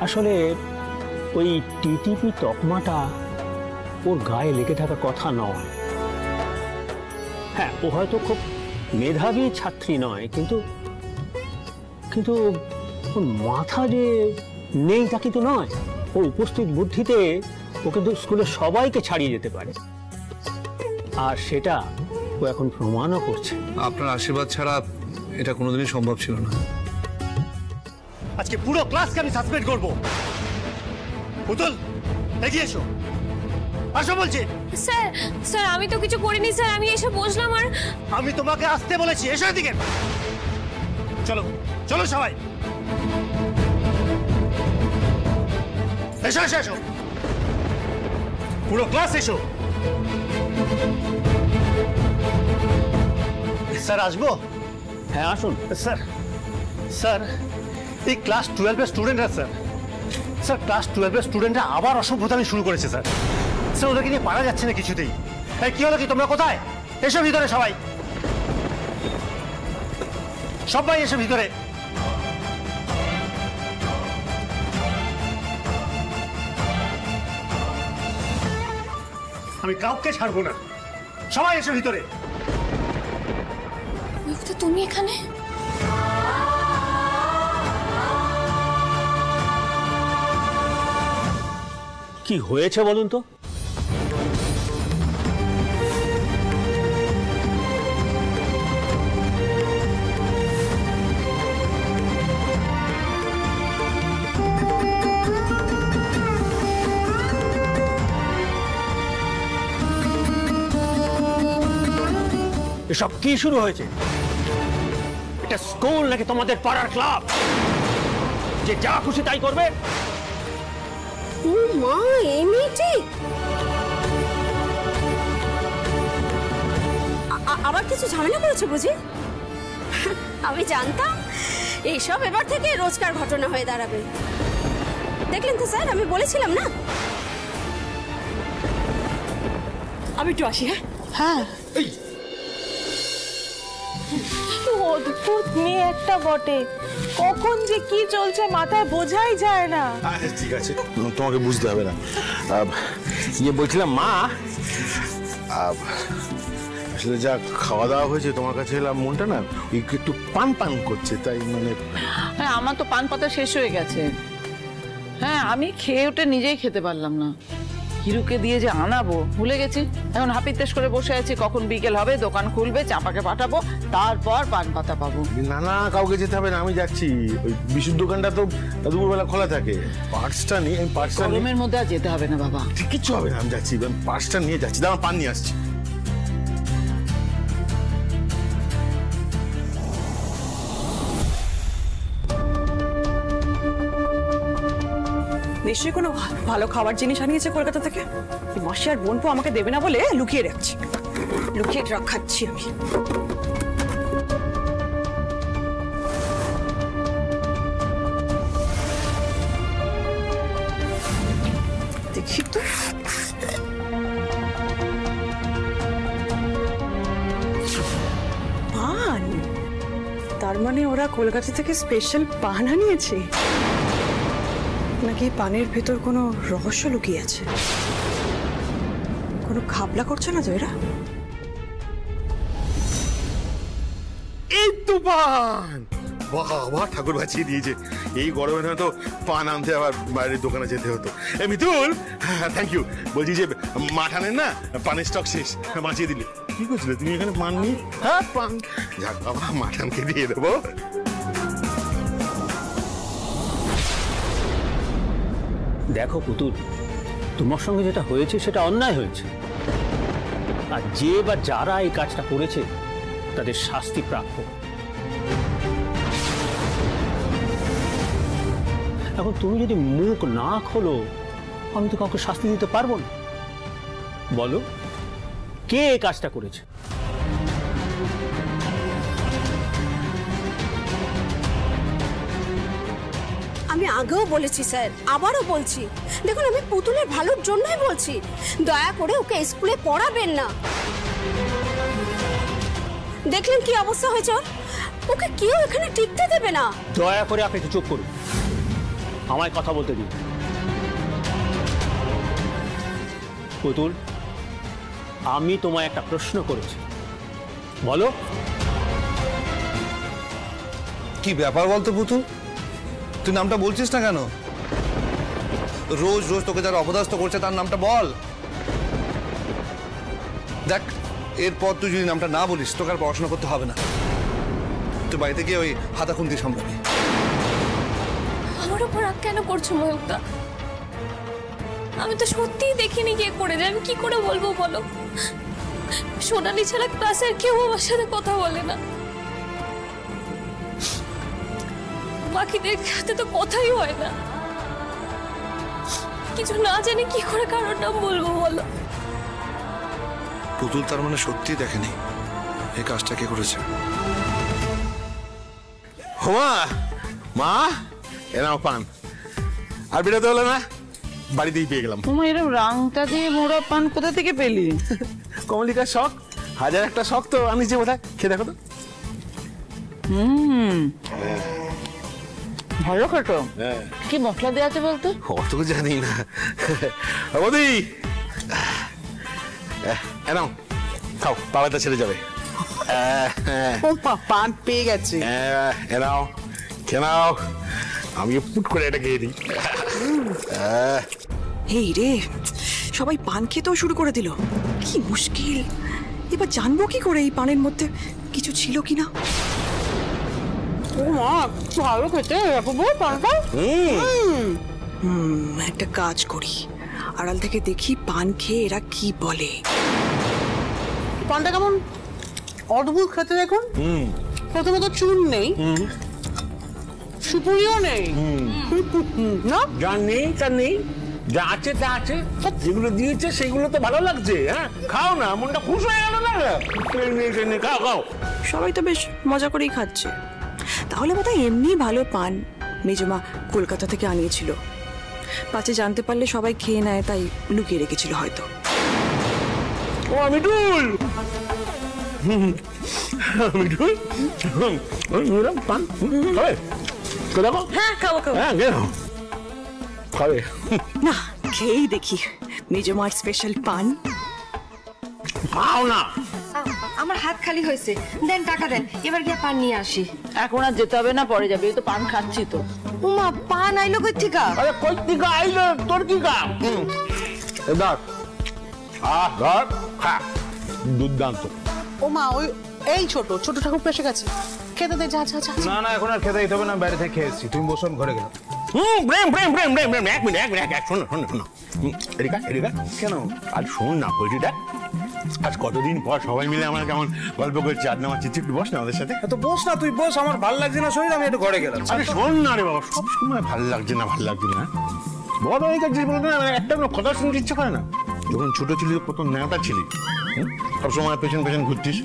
আসলে ওই টিটিপি তকমাটা ওর গায়ে লেগে থাকার কথা নয়। হ্যাঁ, ও হয়তো খুব মেধাবী ছাত্রী নয়, কিন্তু কিন্তু ওর মাথা যে নেই তা কিন্তু নয়। ওর উপস্থিত বুদ্ধিতে ও কিন্তু স্কুলের সবাইকে ছাড়িয়ে যেতে পারে, আর সেটা ও এখন প্রমাণও করছে। আপনার আশীর্বাদ ছাড়া এটা কোনোদিনই সম্ভব ছিল না। আজকে পুরো ক্লাসকে আমি সাসপেন্ড করব। পুতুল, এগিয়ে এসো, আসো বলছি। স্যার স্যার আমি তো কিছু করিনি স্যার, আমি এসে বসলাম। আর আমি তোমাকে আসতে বলেছি, এসো এদিকে। চলো চলো সবাই, এসো এসো এসো, পুরো ক্লাস এসো। স্যার আসবো? হ্যাঁ আসুন। স্যার স্যার এই ক্লাস 12-এর স্টুডেন্টরা স্যার স্যার ক্লাস 12-এর স্টুডেন্টরা আবার অসভ্যতামি শুরু করেছে স্যার। স্যার ওদেরকে নিয়ে পারা যাচ্ছে না কিছুতেই। এই কি হলো কি, তোমরা কোথায়? এসো ভিতরে সবাই, সবাই এসো ভিতরে। আমি কাউকে ছাড়বো না, সবাই এসো ভিতরে। তুমি এখানে? কি হয়েছে বলুন তো? এসব কি শুরু হয়েছে? এটা স্কুল নাকি তোমাদের পাড়ার ক্লাব যে যা খুশি তাই করবে? ও মা, এই মেয়েটি আবার কিছু ঝামেলা করেছে বুঝি? আমি জানতাম এইসব এবার থেকে রোজকার ঘটনা হয়ে দাঁড়াবে। দেখলেন তো স্যার, আমি বলেছিলাম না। আমি একটু আসি। হ্যাঁ, অদ্ভুত মেয়ে একটা বটে, কখন যে কি চলছে মাথায় বোঝাই যায় না। ঠিক আছে, তোমাকে বুঝতে হবে না। বলছিলাম মা, আসলে যা খাওয়া দাওয়া হয়েছে তোমার কাছে এলাম, মনটা না একটু পান পান করছে, তাই মানে। হ্যাঁ, আমার তো পান পাতা শেষ হয়ে গেছে। হ্যাঁ, আমি খেয়ে উঠে নিজেই খেতে পারলাম না। হিরুকে দিয়ে যে আনাবো ভুলে গেছি। এখন হাপিত্তেশ করে বসে আছি, কখন বিকেল হবে, দোকান খুলবে, চাপাকে পাঠাবো, তারপর পান পাতা পাবো। না না, কাউকে যেতে হবে না, আমি যাচ্ছি। ওই বিশুর দোকানটা তো দুপুরবেলা খোলা থাকে। পার্সটা নিয়ে, আমি পার্সটা গরমের মধ্যে আর যেতে হবে না বাবা। কিচ্ছু হবে না, আমি যাচ্ছি, পার্সটা নিয়ে যাচ্ছি। দাঁড়া, পান নিয়ে আসছি। নিশ্চয়ই কোনো ভালো খাবার জিনিস আনিয়েছে কলকাতা থেকে। মাসি আর বোনপো আমাকে দেবে না বলে লুকিয়ে রাখছি, লুকিয়ে রাখাচ্ছি আমি। দেখি তো, পান। তার মানে ওরা কলকাতা থেকে স্পেশাল পান আনিয়েছে, নাকি পানের ভেতর কোনো রহস্য লুকিয়ে আছে? কোনো খাবলা করছে না তো এরা? এই তো পান! বাবা, ঠাকুর বাঁচিয়ে দিয়েছে। এই গরমে হয়তো পান আনতে আবার বাইরের দোকানে যেতে হতো। Mitul, thank you. বলছি যে মাঠানের না পানের স্টক শেষ, বাঁচিয়ে দিলে। কি করছিলে তুমি এখানে পান নিয়ে? হ্যাঁ, পান। যাক বাবা, মাঠানকে দিয়ে দেবো। দেখো পুতুল, তোমার সঙ্গে যেটা হয়েছে সেটা অন্যায় হয়েছে, আর যে বা যারা এই কাজটা করেছে তাদের শাস্তি প্রাপ্য। এখন তুমি যদি মুখ না খোলো, আমি তো কাউকে শাস্তি দিতে পারবো না। বলো, কে এই কাজটা করেছে? আমি আগেও বলেছি স্যার, আবারও বলছি, দেখুন আমি পুতুলের ভালোর জন্যই বলছি, দয়া করে ওকে স্কুলে পড়াবেন না। দেখলেন কি অবস্থা হয়েছে ওর? ওকে কেউ এখানে টিকতে দেবে না। দয়া করে আপনি একটু চুপ করুন। আমায় কথা বলতে দিন। পুতুল, আমি তোমায় একটা প্রশ্ন করেছি, বলো। কি ব্যাপার বলতো পুতুল, তুই নামটা বলছিস না কেন? রোজ রোজ তোকে যারা অপদস্থ করছে তার নামটা বল। দেখ, এরপর তুই যদি নামটা না বলিস তোকে আর পড়াশোনা করতে হবে না। তুই বাড়িতে গিয়ে ওই হাতা খুন্তি সামলাবি। আমার উপর রাগ কেন করছো ময়ূকদা? আমি তো সত্যিই দেখিনি কে করে যায়, আমি কি করে বলবো বলো? সোনালি ছাড়া ক্লাসের কেউ আমার সাথে কথা বলে না, বাকিদের সাথে তো কথাই হয় না। কিছু না জানি কি করে কারোর নাম বলবো বলো? পুতুল তার মানে সত্যি দেখেনি এই কাজটা কে করেছে। হোমা, মা এনাও পান। আর বেরোতে হলো না, বাড়িতেই পেয়ে গেলাম। তোমার এরকম রাংটা দিয়ে মোড়া পান কোথা থেকে পেলি? কমলিকার শখ, হাজার একটা শখ তো আমি যে বোধহয়, খেয়ে দেখো তো। ভালো খেটো। কি মশলা দেওয়া আছে বলতো? অত জানি না। বৌদি এনাও খাও, বাবাটা ছেড়ে যাবে। পান পেয়ে গেছে। এনাও খেয়ে নাও, আমি পুট করে এটা খেয়ে দিই। এই রে, সবাই পান খেতেও শুরু করে দিল, কি মুশকিল। এবার জানবো কি করে এই পানের মধ্যে কিছু ছিল কিনা। ও মা, ভালো খেতে পানটা। একটা কাজ করি, আড়াল থেকে দেখি পান খেয়ে এরা কি বলে। পানটা কেমন অদ্ভুত খেতে দেখুন। প্রথমে তো চুন নেই, সুপুরিও নেই, না যা নেই তা নেই, যা আছে তা আছে। যেগুলো দিয়েছে সেগুলো তো ভালো লাগছে। হ্যাঁ, খাও না, মনটা খুশ হয়ে গেল না? খাও খাও। সবাই তো বেশ মজা করেই খাচ্ছে। তাহলে বোধহয় এমনি ভালো পান মেজমা কলকাতা থেকে আনিয়েছিল, পাছে জানতে পারলে সবাই খেয়ে নেয় তাই লুকিয়ে রেখেছিল হয়তো। ও মিঠুল, মিঠুল পান খাবে? দেখো, হ্যাঁ খাবো খাবো। হ্যাঁ খাবে। না, খেয়েই দেখি মেজমার স্পেশাল পান। খাও না। আমার হাত খালি হয়েছে, দেন টাকা দেন, এবার গিয়ে পান নিয়ে আসি। এখন আর যেতে হবে না, পরে যাবে। এই তো পান খাচ্ছি তো। উমা, পান আইলো কই থেকে? আরে কই থেকে আইলো? তোর কি কাম? ধর, ধর খা, দুর্দান্ত। ও মা, ওই এই ছোট ছোট ঠাকুর এসে গেছে, খেতে দে। যা যা যা। না না, এখন আর খেতে দিতে হবে না, বাইরে থেকে খেয়েছি। তুমি বসো, আমি ঘরে গেলাম। প্রেম প্রেম প্রেম প্রেম প্রেম, এক মিনিট, শোনো শোনো শোনো। এদিকা এদিকা। কেন? আজ শোন না বলছিটা, আজ কতদিন পর সবাই মিলে আমরা কেমন গল্প করছি, আড্ডা মারছি, একটু বস না আমাদের সাথে। তো বস না, তুই বস। আমার ভালো লাগছে না শরীর, আমি একটু ঘরে গেলাম। আরে শোন না রে বাবা, সব সময় ভালো লাগছে না বড় হয়ে গেছিস বলতে না, একটা কথা শুনতে ইচ্ছে করে না। যখন ছোট ছিলি কত নেতা ছিলি, সব সময় পেছন পেছন ঘুরতিস।